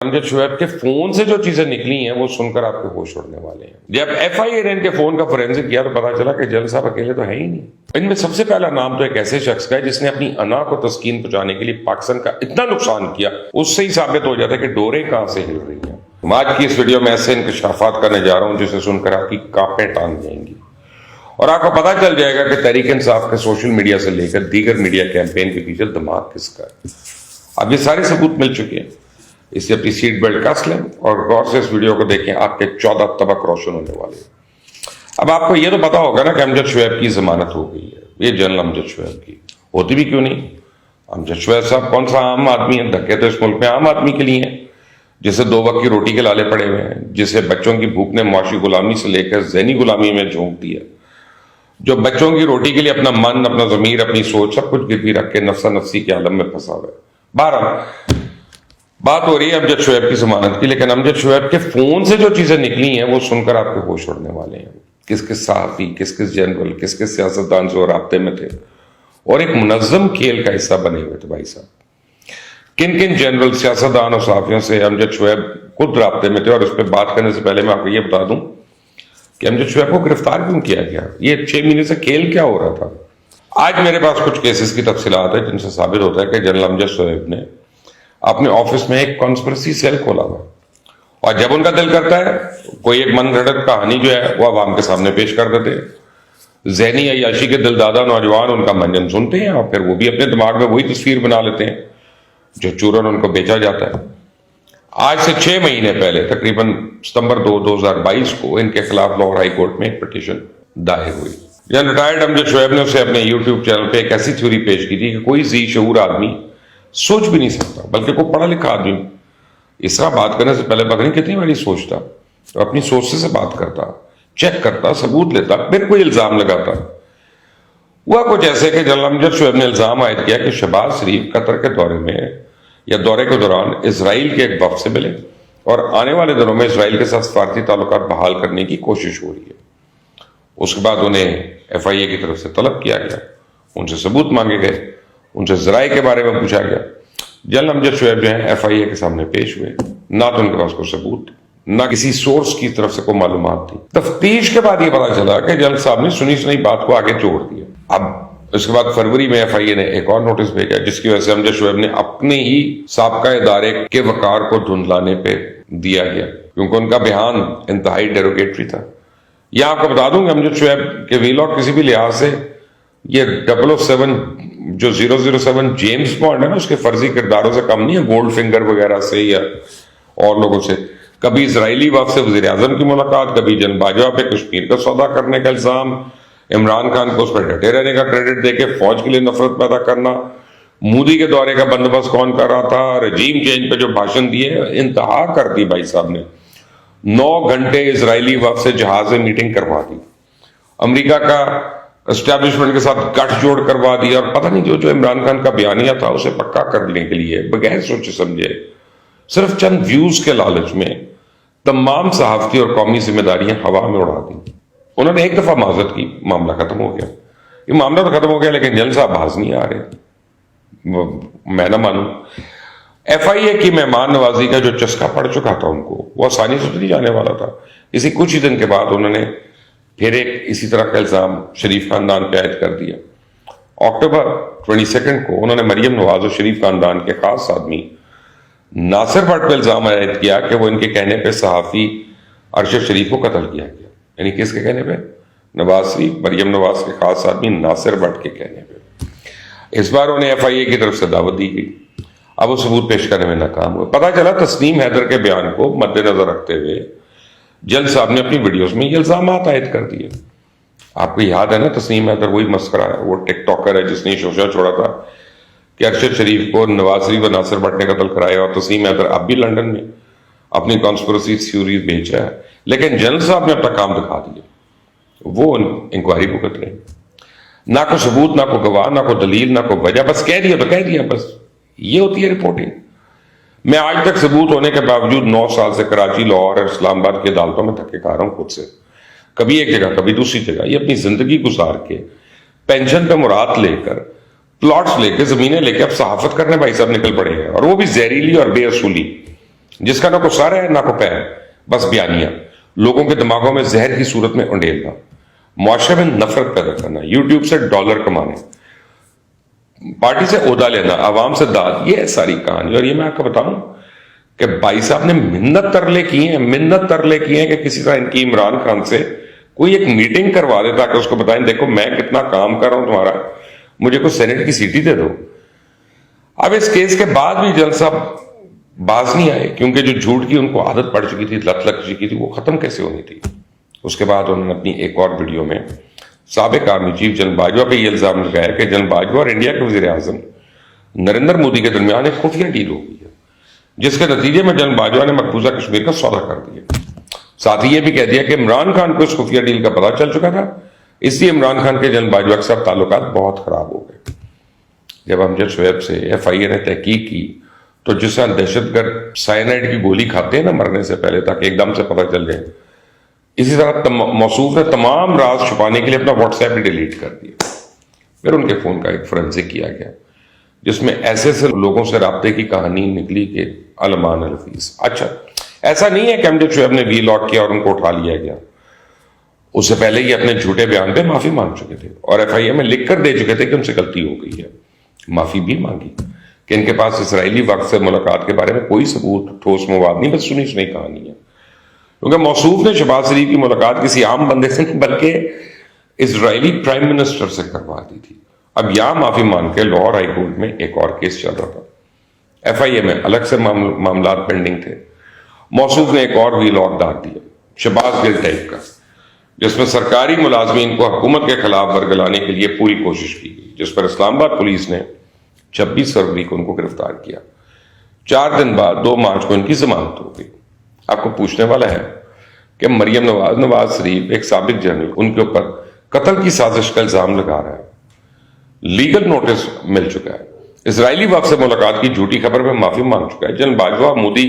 امجد شعیب کے فون سے جو چیزیں نکلی ہیں وہ سن کر آپ کے ہوش اڑنے والے ہیں. جب ایف آئی اے نے ان کے فون کا فورینسک کیا تو پتا چلا کہ جلال صاحب اکیلے تو ہے ہی نہیں. ان میں سب سے پہلا نام تو ایک ایسے شخص کا ہے جس نے اپنی انا کو تسکین پہنچانے کے لیے پاکستان کا اتنا نقصان کیا اس سے ہی ثابت ہو جاتا ہے کہ ڈوریں کہاں سے ہل رہی ہیں. آج کی اس ویڈیو میں ایسے انکشافات کرنے جا رہا ہوں جسے سن کر آپ کی کانپیں ٹانگ جائیں گی اور آپ کو پتا چل جائے گا کہ تحریک انصاف کے سوشل میڈیا سے لے کر دیگر میڈیا کیمپین کے پیچھے دماغ کس کا ہے. اب یہ سارے ثبوت مل چکے ہیں. اس سے اپنی سیٹ بیلٹ کس لیں اور غور سے اس ویڈیو کو دیکھیں. آپ کے 14 طبق روشن ہونے والے ہیں. اب آپ کو یہ تو پتا ہوگا نا کہ امجد شعیب کی ضمانت ہو گئی ہے. یہ جنرل امجد شعیب کی ہوتی بھی کیوں نہیں. امجد شعیب صاحب کون سا عام آدمی ہے؟ دھکے تو اس ملک میں عام آدمی کے لیے ہیں جسے 2 وقت کی روٹی کے لالے پڑے ہوئے ہیں, جسے بچوں کی بھوک نے معاشی غلامی سے لے کر ذہنی غلامی میں جھونک دیا, جو بچوں کی روٹی کے لیے اپنا من, اپنا ضمیر, اپنی سوچ سب کچھ گروی رکھ کے نفسا نفسی کے عالم میں پھنسا ہوا ہے. بہرحال بات ہو رہی ہے امجد شعیب کی ضمانت کی, لیکن امجد شعیب کے فون سے جو چیزیں نکلی ہیں وہ سن کر آپ کے ہوش اڑنے والے ہیں. کس کس صحافی, کس کس جنرل, کس کس سیاستدان سے رابطے میں تھے اور ایک منظم کھیل کا حصہ بنے ہوئے تھے. بھائی صاحب, کن کن جنرل, سیاستدان اور صحافیوں سے امجد شعیب خود رابطے میں تھے. اور اس پہ بات کرنے سے پہلے میں آپ کو یہ بتا دوں کہ امجد شعیب کو گرفتار کیوں کیا گیا. یہ 6 مہینے سے کھیل کیا ہو رہا تھا. آج میرے پاس کچھ کیسز کی تفصیلات ہیں جن سے ثابت ہوتا ہے کہ جنرل امجد شعیب نے اپنے آفس میں ایک کانسپریسی سیل کھولا ہوا, اور جب ان کا دل کرتا ہے کوئی ایک من گھڑت کہانی جو ہے وہ عوام کے سامنے پیش کر دیتے ہیں. ذہنی عیاشی کے دلدادہ نوجوان ان کا منجن سنتے ہیں اور پھر وہ بھی اپنے دماغ میں وہی تصویر بنا لیتے ہیں جو چورن ان کو بیچا جاتا ہے. آج سے 6 مہینے پہلے تقریباً ستمبر 2022 کو ان کے خلاف لاہور ہائی کورٹ میں ایک پٹیشن دائر ہوئی. جب ریٹائرڈ امجد شعیب نے اسے اپنے یوٹیوب چینل پہ ایک ایسی تھیوری پیش کی تھی کہ کوئی ذی شعور آدمی سوچ بھی نہیں سکتا, بلکہ کوئی پڑھا لکھا آدمی اس طرح بات کرنے سے پہلے پتہ نہیں کتنی باری سوچتا اور اپنی سوچ سے بات کرتا, چیک کرتا, ثبوت لیتا, پھر کوئی الزام لگاتا. ہوا کچھ ایسے کہ جنرل امجد شعیب نے الزام عائد کیا کہ شہباز شریف قطر کے دورے میں یا دورے کے دوران اسرائیل کے ایک وفد سے ملے اور آنے والے دنوں میں اسرائیل کے ساتھ سفارتی تعلقات بحال کرنے کی کوشش ہو رہی ہے. اس کے بعد انہیں ایف آئی اے کی طرف سے طلب کیا گیا, ان سے ثبوت مانگے گئے, ان سے ذرائع کے بارے میں پوچھا گیا. جنرل امجد شعیب جو ہیں ایف آئی اے کے سامنے پیش ہوئے, نہ تو ان کے پاس کوئی ثبوت, نہ کسی سورس کی طرف سے کوئی معلومات تھی. تفتیش کے بعد یہ پتا چلا کہ جنرل صاحب نے سنی سنی بات کو آگے چھوڑ دیا. اب اس کے بعد فروری میں ایف آئی اے نے ایک اور نوٹس بھیجا جس کی وجہ سے امجد شعیب نے اپنے ہی سابقہ ادارے کے وقار کو دھندلانے پہ دیا گیا, کیونکہ ان کا بیان انتہائی ڈیروگیٹری تھا. یہ آپ کو بتا دوں کہ امجد شعیب کے ویلاگ کسی بھی لحاظ سے یہ 007 جو 007 جیمز بانڈ ہے نا اس کے فرضی کرداروں سے کم نہیں ہے. گولڈ فنگر وغیرہ سے یا اور لوگوں سے. کبھی اسرائیلی وفد سے وزیر اعظم کی ملاقات, کبھی جنرل باجوہ پہ کشمیر کا سودا کرنے کا الزام, عمران خان کو اس پر ڈٹے رہنے کا کریڈٹ دے کے فوج کے لیے نفرت پیدا کرنا, مودی کے دورے کا بندوبست کون کر رہا تھا, رجیم چینج پہ جو بھاشن دیے انتہا کر دی. بھائی صاحب نے 9 گھنٹے اسرائیلی وفد سے جہاز میں میٹنگ کروا دی, امریکہ کا اسٹیبلشمنٹ کے ساتھ گٹھ جوڑ کروا دیا, اور پتہ نہیں جو عمران خان کا بیانیہ تھا اسے پکا کرنے کے لیے بغیر سوچے سمجھے صرف چند ویوز کے لالچ میں تمام صحافتی اور قومی ذمہ داریاں ہوا میں اڑا دی. انہوں نے ایک دفعہ معذرت کی, معاملہ ختم ہو گیا. یہ معاملہ تو ختم ہو گیا لیکن جنرل صاحب باز نہیں آ رہے. میں نہ مانوں, ایف آئی اے کی مہمان نوازی کا جو چسکا پڑ چکا تھا ان کو وہ آسانی سے نہیں جانے والا تھا. اسی کچھ ہی دن کے بعد انہوں نے پھر ایک اسی طرح کا الزام شریف خاندان پہ عائد کر دیا. اکتوبر 22 کو انہوں نے مریم نواز اور شریف خاندان کے خاص آدمی ناصر بٹ پہ الزام عائد کیا کہ وہ ان کے کہنے پہ صحافی ارشد شریف کو قتل کیا گیا. یعنی کس کے کہنے پہ؟ نواز شریف, مریم نواز کے خاص آدمی ناصر بٹ کے کہنے پہ. اس بار انہیں ایف آئی اے کی طرف سے دعوت دی گئی. اب وہ ثبوت پیش کرنے میں ناکام ہوئے. پتہ چلا تسنیم حیدر کے بیان کو مد نظر رکھتے ہوئے جنرل صاحب نے اپنی ویڈیوز میں یہ الزامات عائد کر دیے. آپ کو یاد ہے نا تسنیم حیدر وہی مسخرہ ہے, وہ ٹک ٹاکر ہے جس نے شوشہ چھوڑا تھا کہ ارشد شریف کو نواز شریف و ناصر بٹ نے قتل کرایا, اور تسنیم حیدر اب بھی لندن میں اپنی کانسپریسی تھیوری بیچا ہے. لیکن جنرل صاحب نے اپنا کام دکھا دیا, وہ انکوائری بھگت رہے. نہ کوئی ثبوت, نہ کوئی گواہ, نہ کوئی دلیل, نہ کوئی وجہ, بس کہہ دیا تو کہہ دیا, بس یہ ہوتی ہے رپورٹنگ. میں آج تک ثبوت ہونے کے باوجود 9 سال سے کراچی, لاہور اور اسلام آباد کی عدالتوں میں دھکے کھا رہا ہوں خود سے. کبھی ایک جگہ, کبھی دوسری جگہ. یہ اپنی زندگی گزار کے پینشن پہ مراد لے کر, پلاٹس لے کے, زمینیں لے کے اب صحافت کرنے بھائی صاحب نکل پڑے ہیں, اور وہ بھی زہریلی اور بے اصولی. جس کا نہ کوئی سر ہے نہ کوئی پیر، بس بیانیہ، لوگوں کے دماغوں میں زہر کی صورت میں انڈیلنا، معاشرے میں نفرت پیدا کرنا، یوٹیوب سے ڈالر کمانے، پارٹی سے عہدہ لینا، عوام سے داد، یہ ہے ساری کہانی۔ اور یہ میں آپ کو بتاؤں کہ بھائی صاحب نے منت ترلے کی ہیں کہ کسی طرح ان کی عمران خان سے کوئی ایک میٹنگ کروا دے تاکہ اس کو بتائیں دیکھو میں کتنا کام کر رہا ہوں تمہارا، مجھے کوئی سینٹ کی سیٹ ہی دے دو۔ اب اس کیس کے بعد بھی جلد صاحب باز نہیں آئے، کیونکہ جو جھوٹ کی ان کو عادت پڑ چکی تھی، لت لگ چکی تھی، وہ ختم کیسے ہونی تھی۔ اس کے بعد انہوں نے اپنی ایک اور ویڈیو میں سابق آرمی چیف جنرل باجوہ پہ یہ الزام لگایا کہ جنرل باجوہ اور انڈیا کے وزیر اعظم نریندر مودی کے درمیان ایک خفیہ ڈیل ہو گئی ہے، جس کے نتیجے میں جنرل باجوہ نے مقبوضہ کشمیر کا سودا کر دیا۔ ساتھ ہی یہ بھی کہہ دیا کہ عمران خان کو اس خفیہ ڈیل کا پتہ چل چکا تھا، اس لیے عمران خان کے جنرل باجوہ کے ساتھ تعلقات بہت خراب ہو گئے۔ جب امجد شعیب سے ایف آئی اے نے تحقیق کی تو جس طرح دہشت گرد سائنائڈ کی گولی کھاتے ہیں نا مرنے سے پہلے تاکہ ایک دم سے پتہ چل جائے، اسی طرح موصوف نے تمام راز چھپانے کے لیے اپنا واٹس ایپ ڈیلیٹ کر دیا۔ پھر ان کے فون کا ایک فورینسک کیا گیا جس میں ایسے لوگوں سے رابطے کی کہانی نکلی کہ علمان الفیظ۔ اچھا ایسا نہیں ہے کہ امجد شعیب نے وی لاک کیا اور ان کو اٹھا لیا گیا، اس سے پہلے یہ اپنے جھوٹے بیان پہ معافی مانگ چکے تھے اور ایف آئی اے میں لکھ کر دے چکے تھے کہ ان سے غلطی ہو گئی ہے، معافی بھی مانگی کہ ان کے پاس اسرائیلی وقت سے ملاقات کے بارے میں کوئی ثبوت ٹھوس مواد نہیں، بس سنی سنی کہانی ہے۔ کیونکہ موصوف نے شہباز شریف کی ملاقات کسی عام بندے سے نہیں بلکہ اسرائیلی پرائم منسٹر سے کروا دی تھی۔ اب یہاں معافی مان کے لاہور ہائی کورٹ میں ایک اور کیس چل رہا تھا، ایف آئی اے میں الگ سے معاملات پینڈنگ تھے۔ موصوف نے ایک اور وی لاک ڈال دیا شہباز گل ٹائپ کا، جس میں سرکاری ملازمین کو حکومت کے خلاف برگلانے کے لیے پوری کوشش کی گئی، جس پر اسلام آباد پولیس نے 26 فروری کو ان کو گرفتار کیا۔ 4 دن بعد 2 مارچ کو ان کی ضمانت ہو گئی۔ آپ کو پوچھنے والا ہے کہ مریم نواز شریف ایک سابق جنرل ان کے اوپر قتل کی سازش کا الزام لگا رہا ہے، لیگل نوٹس مل چکا ہے، اسرائیلی وقت سے ملاقات کی جھوٹی خبر میں معافی مانگ چکا ہے، جنرل باجوہ مودی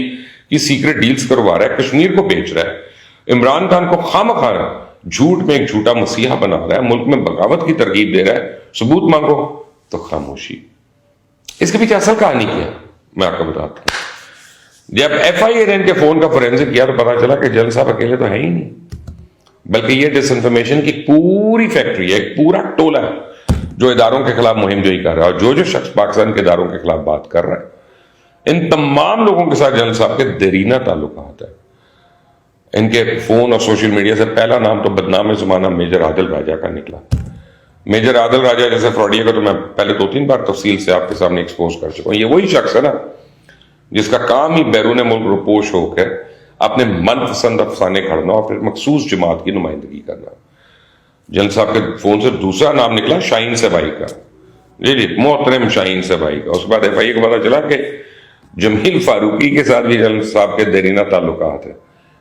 کی سیکرٹ ڈیلز کروا رہا ہے، کشمیر کو بیچ رہا ہے، عمران خان کو خواہ جھوٹ میں ایک جھوٹا مسیحا بنا رہا ہے، ملک میں بغاوت کی ترغیب دے رہا ہے، ثبوت مانگو تو خاموشی۔ اس کے پیچھے اصل کہانی کیا ہے میں آپ کو بتاتا ہوں۔ جب ایف آئی اے نے ان کے فون کا فورینسک کیا تو پتا چلا کہ جنرل صاحب اکیلے تو ہے ہی نہیں، بلکہ یہ ڈس انفارمیشن کی پوری فیکٹری ہے، ایک پورا ٹولہ ہے جو اداروں کے خلاف مہم جوئی کر رہا ہے، اور جو شخص پاکستان کے اداروں کے خلاف بات کر رہا ہے ان تمام لوگوں کے ساتھ جنرل صاحب کے دیرینہ تعلقات ہیں۔ ان کے فون اور سوشل میڈیا سے پہلا نام تو بدنام زمانہ میجر عادل راجہ کا نکلا۔ میجر عادل راجہ جیسے فراڈیے کا تو میں پہلے 2-3 بار تفصیل سے آپ کے سامنے ایکسپوز کر چکا ہوں۔ یہ وہی شخص ہے نا جس کا کام ہی بیرون ملک روپوش ہو کر اپنے من پسند افسانے کھڑنا اور پھر مخصوص جماعت کی نمائندگی کرنا۔ جنرل صاحب کے فون سے دوسرا نام نکلا شاہین سبائی کا، جی محترم شاہین سبائی کا۔ اس کے بعد ایف آئی اے کو پتا چلا کہ جمیل فاروقی کے ساتھ بھی جنرل صاحب کے دیرینہ تعلقات ہیں۔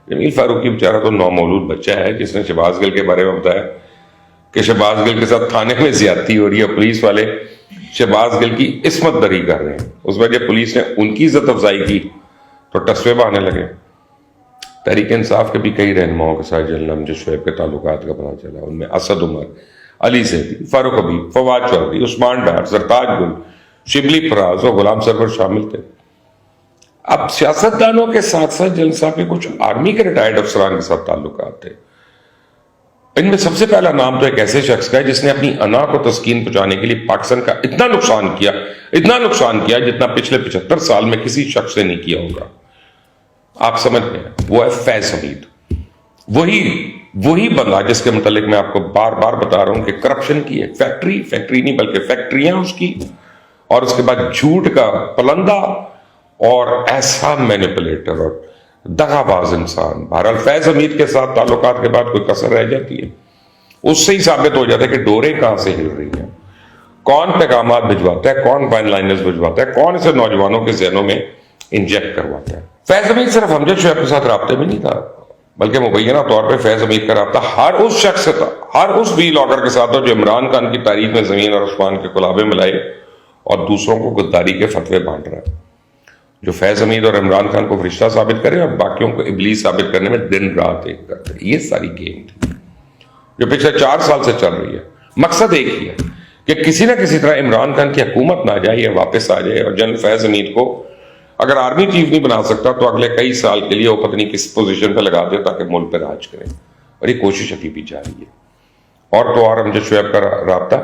جمیل فاروقی بیچارہ تو نومولود بچہ ہے جس نے شہباز گل کے بارے میں بتایا کہ شہباز گل کے ساتھ تھانے میں زیادتی ہو رہی ہے، پولیس والے شہباز گل کی عصمت دری کر رہے ہیں۔ اس وجہ پولیس نے ان کی عزت افزائی کی تو ٹسوے بہانے لگے۔ تحریک انصاف کے بھی کئی رہنماؤں کے ساتھ جنرل امجد شعیب کے تعلقات کا پتہ چلا، ان میں اسد عمر، علی زیدی، فاروق حبیب، فواد چودھری، عثمان ڈار، سرتاج گل، شبلی فراز اور غلام سرور شامل تھے۔ اب سیاستدانوں کے ساتھ ساتھ جنرل صاحب کے کچھ آرمی کے ریٹائرڈ افسران کے ساتھ تعلقات تھے۔ ان میں سب سے پہلا نام تو ایک ایسے شخص کا ہے جس نے اپنی انا کو تسکین پہنچانے کے لیے پاکستان کا اتنا نقصان کیا جتنا پچھلے 75 سال میں کسی شخص نے نہیں کیا ہوگا۔ آپ سمجھ گئے، وہ ہے فیض حمید، وہی بندہ جس کے متعلق میں آپ کو بار بار بتا رہا ہوں کہ کرپشن کی ایک فیکٹری نہیں بلکہ فیکٹریاں اس کی، اور اس کے بعد جھوٹ کا پلندہ اور ایسا مینیپولیٹر اور دغا باز انسان۔ بہرحال فیض حمید کے ساتھ تعلقات کے بعد کوئی کسر رہ جاتی ہے، اس سے ہی ثابت ہو جاتا ہے کہ ڈوریں کہاں سے ہل رہی ہیں، کون پیغامات بھجواتا ہے، کون فائن لائنرز بھجواتا ہے، کون اسے نوجوانوں کے ذہنوں میں انجیکٹ کرواتا ہے۔ فیض حمید صرف امجد شعیب کے ساتھ رابطے میں نہیں تھا، بلکہ مبینہ طور پہ فیض حمید کا رابطہ ہر اس شخص سے تھا، ہر اس وی لاگر کے ساتھ تھا جو عمران خان کی تعریف میں زمین اور آسمان کے کلابے ملائے اور دوسروں کو غداری کے فتوے بانٹ رہا ہے، جو فیض حمید اور عمران خان کو فرشتہ ثابت کرے اور باقیوں کو ابلیس ثابت کرنے میں دن رات ایک کرتے۔ یہ ساری گیم تھی جو پچھلے 4 سال سے چل رہی ہے۔ مقصد ایک ہی ہے کہ کسی نہ کسی طرح عمران خان کی حکومت نہ جائے یا واپس آ جائے اور جنرل فیض حمید کو اگر آرمی چیف نہیں بنا سکتا تو اگلے کئی سال کے لیے وہ پتہ نہیں کس پوزیشن پہ لگا دے تاکہ ملک پہ راج کریں، اور یہ کوشش ابھی بھی جاری ہے۔ اور تو اور امجد شعیب کا رابطہ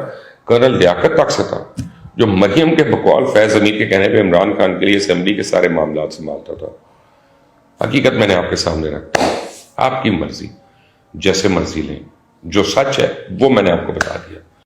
کرنل لیاقت تک سے تھا، جو مریم کے بقول فیض امیر کے کہنے پہ عمران خان کے لیے اسمبلی کے سارے معاملات سنبھالتا تھا۔ حقیقت میں نے آپ کے سامنے رکھتا ہے، آپ کی مرضی، جیسے مرضی لیں، جو سچ ہے وہ میں نے آپ کو بتا دیا۔